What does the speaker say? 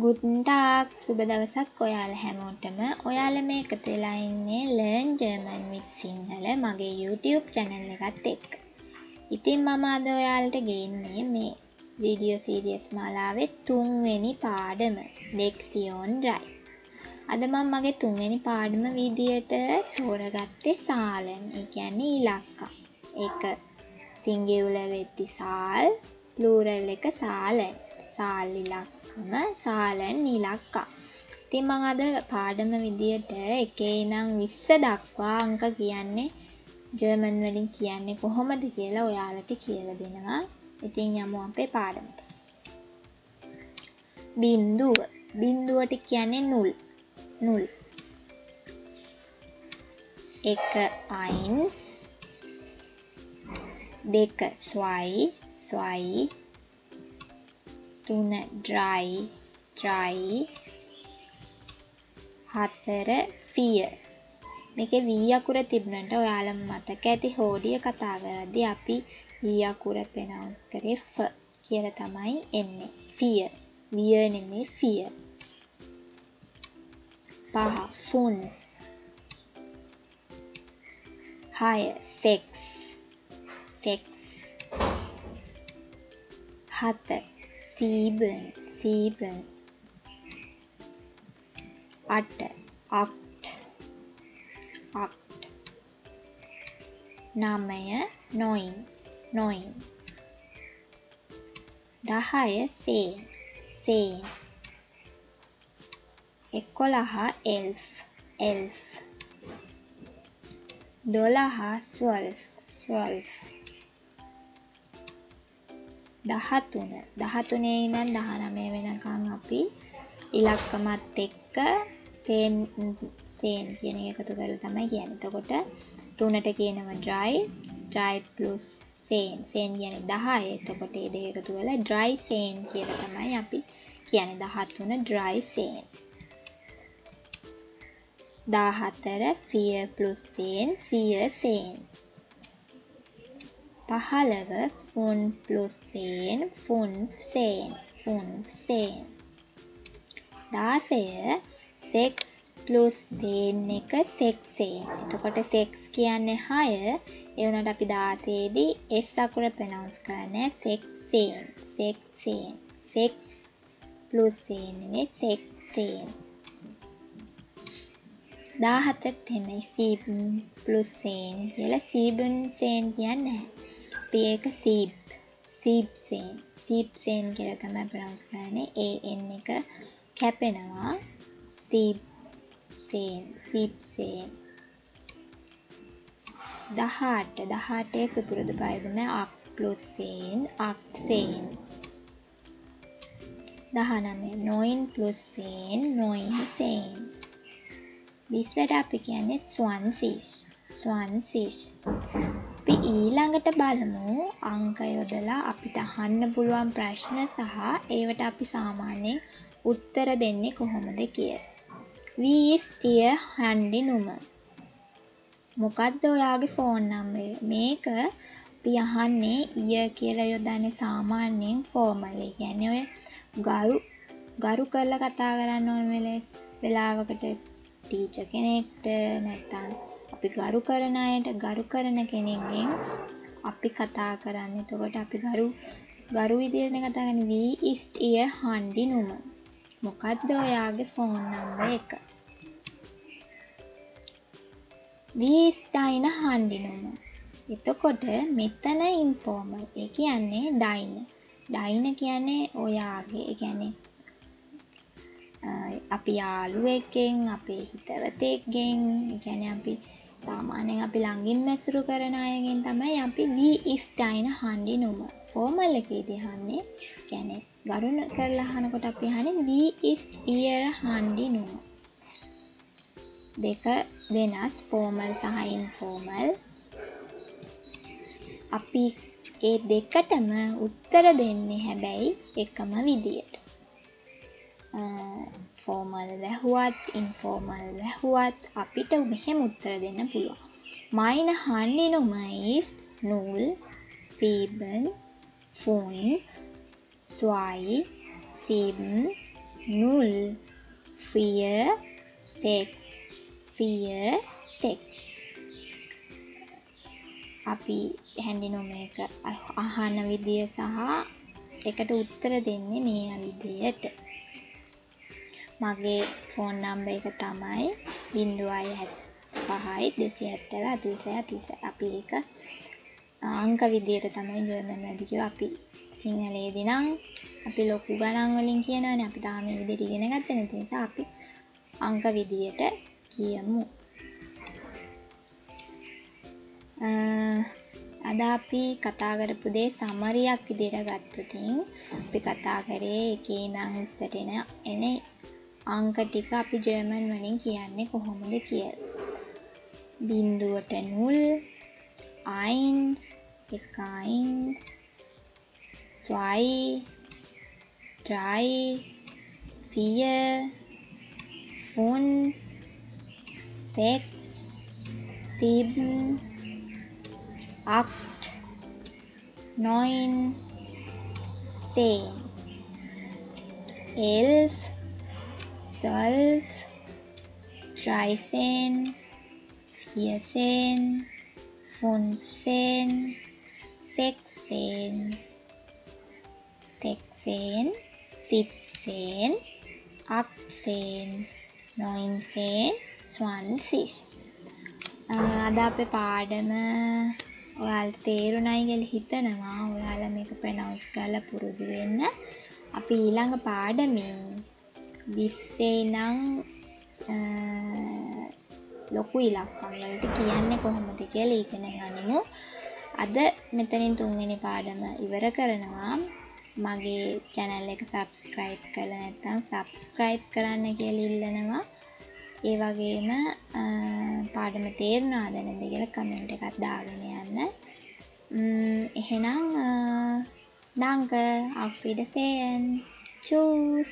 ගුටන් ටාක් සුබ දවසක් ඔයාලා හැමෝටම. ඔයාලා මේ එකතු වෙලා ඉන්නේ Learn German with Sinhala මගේ YouTube channel එකත් එක්ක. ඉතින් මම අද ඔයාලට ගේන්නේ මේ වීඩියෝ සීරීස් මාලාවේ 3 වෙනි පාඩම Lexion 3. අද මම මගේ 3 වෙනි පාඩම විදියට තෝරගත්තේ Zahlen. ඒ කියන්නේ ඉලක්ක. ඒක singular වෙද්දි Zahl, plural එක Zahlen. Zahl ඉලක්කම Zahlen ඉලක්ක. ඉතින් මම අද පාඩම විදියට 1 ඉඳන් 20 දක්වා අංක කියන්නේ ජර්මන් වලින් කියන්නේ කොහොමද කියලා ඔයාලට කියලා දෙනවා. ඉතින් යමු අපේ පාඩමට. බිංදුව. බිංදුවට කියන්නේ 0. 0. 1 1 2 zwei 2 3 drei 3 4 4. මේකේ V අකුර තිබුණාට ඔයාලා මතක ඇති හෝඩිය කතා කරද්දී අපි V අකුර ප්‍රොනවුන්ස් කරේ ෆ කියලා තමයි එන්නේ. 4. විය නෙමෙයි 4. 5 fun 6 sechs 7 sieben 8 acht 9 neun 10 zehn 11 elf 12 zwölf 13 ඉඳන් 19 වෙනකන් අපි ඉලක්කමත් එක්ක සේන් කියන එක එකතු කරලා තමයි කියන්නේ. එතකොට 3ට කියනවා dry plus සේන් කියන්නේ 10. එතකොට මේ දෙක එකතු වෙලා dreizehn කියලා තමයි අපි කියන්නේ. 13 dreizehn. 14 4 plus සේන් vierzehn. 15 fun plus සේන් fünfzehn. 16 sechs plus සේන් එක sechsehn. එතකොට sechs කියන්නේ 6. ඒ වුණාට අපි 16 දී s අකුර ප්‍රොනවුන්ස් කරන්නේ sechsehn. sechs plus සේන් නෙමෙයි sechsehn. 17ත් එන්නේ sieben plus සේන් කියලා siebenzehn කියන්නේ. අපි ඒක siebzehn කියලා තමයි ප්‍රොනවුන්ස් කරන්නේ. an එක කැපෙනවා. siebzehn. 18 සුපුරුදු පරිදිම ak plus සේන් achtzehn. 19 neun plus සේන් neunzehn. 20ට අපි කියන්නේ zwanzig. අපි ඊළඟට බලමු අංක යොදලා අපිට අහන්න පුළුවන් ප්‍රශ්න සහ ඒවට අපි සාමාන්‍යයෙන් උත්තර දෙන්නේ කොහොමද කියලා. Wie ist Ihr Handynummer? මොකද්ද ඔයාගේ ෆෝන් නම්බරය? මේක අපි අහන්නේ ඊය කියලා යොදන්නේ සාමාන්‍යයෙන් ෆෝමල්. ඒ කියන්නේ ඔය ගරු කරලා කතා කරන්න ඕන වෙලාවකට ටීචර් කෙනෙක්ට නැත්නම් අපි ගරු කරන අයට ගරු කරන කෙනෙක්ගෙන් අපි කතා කරන්නේ. එතකොට අපි ගරු විදියට කතා කරන්නේ Wie ist Ihr Handynummer? මොකද්ද ඔයාගේ ෆෝන් නම්බර එක? Wie ist deine Handynummer? එතකොට මෙතන ඉන්ෆෝමල්. ඒ කියන්නේ deine කියන්නේ ඔයාගේ. ඒ කියන්නේ අපි යාළුවෙක්ගෙන්, අපේ හිතවතෙක්ගෙන්, ඒ කියන්නේ අපි සාමාන්‍යයෙන් අපි ළඟින් මැසුරු කරන අයගෙන් තමයි අපි Wie ist deine Handynummer? Formal එකේදී අහන්නේ. කියන්නේ ගරු කරලා අහනකොට අපි අහන්නේ Wie ist Ihre Handynummer? දෙක වෙනස් ෆෝමල් සහ ඉන්ෆෝමල්. අපි ඒ දෙකටම උත්තර දෙන්නේ හැබැයි එකම විදියට. ෆෝමල් වැහුවත් ඉන්ෆෝමල් වැහුවත් අපිට මෙහෙම උත්තර දෙන්න පුළුවන්. Meine Handynummer ist 0 7 5 2 7 0, 4, 6, 4, 6. අපි හැඳිනුම එක අහන විදිය සහ එකට උත්තර දෙන්නේ මේ විදියට. මගේ ෆෝන් නම්බර් එක තමයි 0.75 අපි ඒක අංක විදියට තමයි ජර්මන් වලදී කියව. අපි සිංහලයේදී නම් අපි ලොකු ගණන් වලින් කියනවනේ. අපි තාම මේ විදියට ඉගෙන ගත්තේ නැති නිසා අපි අංක විදියට කියමු. අද අපි කතා කරපු දේ සමරියක් විදියට ගත්තොත් අපි කතා කරේ එකේ ඉඳන් ඉස්සට එන අංක ටික අපි ජර්මන් වලින් කියන්නේ කොහොමද කියලා. බිංදුවට 0, 1, 1, 2, 3, 4, 5, 6, 7, 8, 9, 10, 11, 12, 13, 14, 15, 16, 17, 18, 19, 20. අද අපේ පාඩම ඔයාලට තේරුණයි කියලා හිතනවා. ඔයාලා මේක ප්‍රොනවුන්ස් කරලා පුරුදු වෙන්න. අපි ඊළඟ පාඩමෙන් 20 ඉඳන් ලොකු ඉලක්කම් වලට කියන්නේ කොහොමද කියලා ඉගෙන ගනිමු. අද මෙතනින් 3 වෙනි පාඩම ඉවර කරනවා. මගේ channel එක subscribe කරලා නැත්නම් subscribe කරන්න කියලා ඉල්ලනවා. ඒ වගේම පාඩම තේරුණාද නැද්ද කියලා කමෙන්ට් එකක් දාගෙන යන්න. එහෙනම් danke, auf Wiedersehen. Tschüss.